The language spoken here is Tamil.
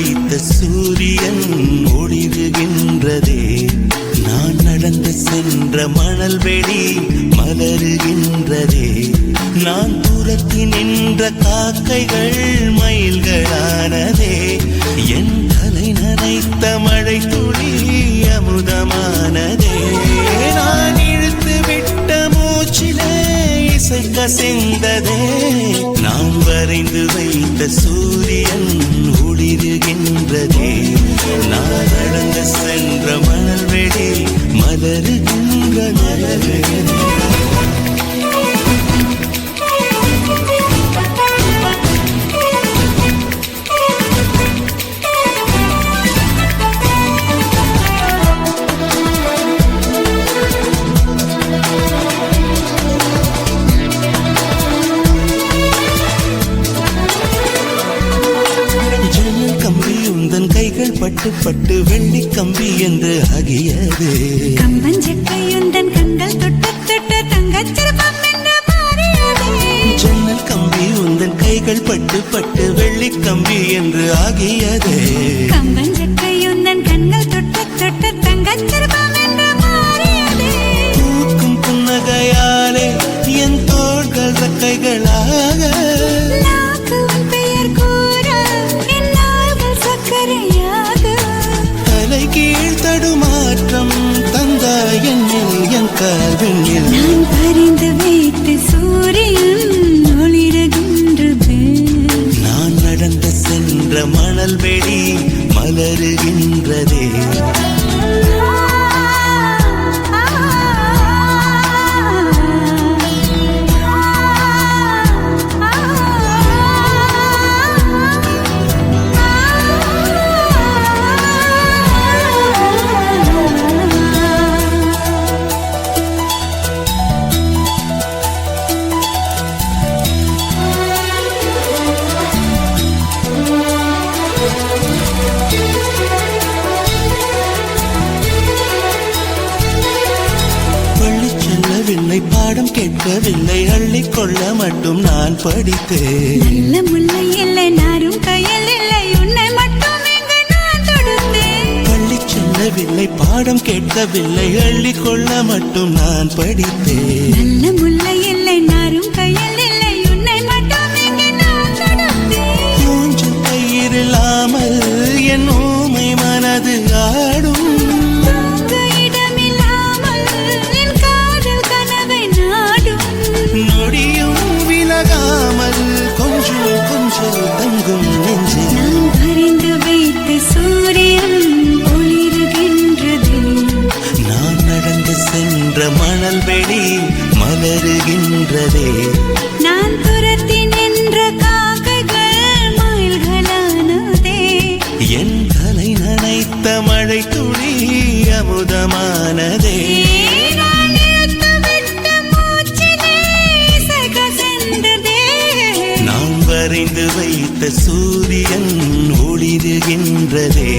வைத்த சூரியன் ஒளிருகின்றதே. நான் நடந்து சென்ற மணல் வெளி மலருகின்றதே. நான் துரத்தி நின்ற காக்கைகள் மயில்களானதே. என் தலை நனைத்த மழை துளி அமுதமானதே. நான் இழுத்து விட்ட மூச்சிலே இசை கசிந்ததே. நான் வரைந்து வைத்த சூரியன் ஒளிருகின்றதே. நான் நடந்து சென்ற மணல் வெளி மலருகின்றதே. கைகள் பட்டு பட்டு வெள்ளி கம்பி என்று ஆகியது. கம்பஞ்சக்கையுந்தன் கண்கள் தொட்டு தொட்டு தங்கச்சிற்பம் என்று மாறியது. ஜன்னல் கம்பி உந்தன் கைகள் பட்டு பட்டு வெள்ளி கம்பி என்று ஆகியது. கம்பஞ்சக்கையுந்தன் கண்கள் தொட்டு தொட்டு தங்கச்சிற்பம் என்று மாறியது. பூக்கும் புன்னகையாலே என் தோள்கள் ரெக்கைகளாக. கீழ் தடுமாற்றம் தந்தாய் என்னில் என் கல்வியில். நான் பறிந்து வைத்து சூரியன் ஒளிருகின்றது. நான் நடந்து சென்ற மணல் வெளி மலருகின்றதே. பாடம் கேட்கவில்லை, அள்ளிக்கொள்ள மட்டும் நான் படித்தேன். நல்ல முல்லை இல்லை, நாரும் கையில் இல்லை, உன்னை மட்டும் இங்கு நான் தொடுத்தேன். பள்ளி செல்லவில்லை, பாடம் கேட்கவில்லை, அள்ளிக்கொள்ள மட்டும் நான் படித்தேன். நல்ல முல்லை இல்லை, நாரும் கையில் இல்லை, உன்னை மட்டும் இங்கு நான் தொடுத்தேன். மூன்று கயிறில்லாமல் என் ஊமை மனது ஆடும். நொடியும் விலகாமல் கொஞ்சம் கொஞ்சம் தங்கும் நெஞ்சு. நான் பறிந்து வைத்த சூரியன் ஒளிருகின்றது. நான் நடந்து சென்ற மணல் வெளி மலருகின்றதே. நான் துரத்தி நின்ற காக்கைகள் மயில்களானதே. என் தலை நனைத்த மழை துளி அமுதமானதே. வரைந்து வைத்த சூரியன் ஒளிருகின்றதே.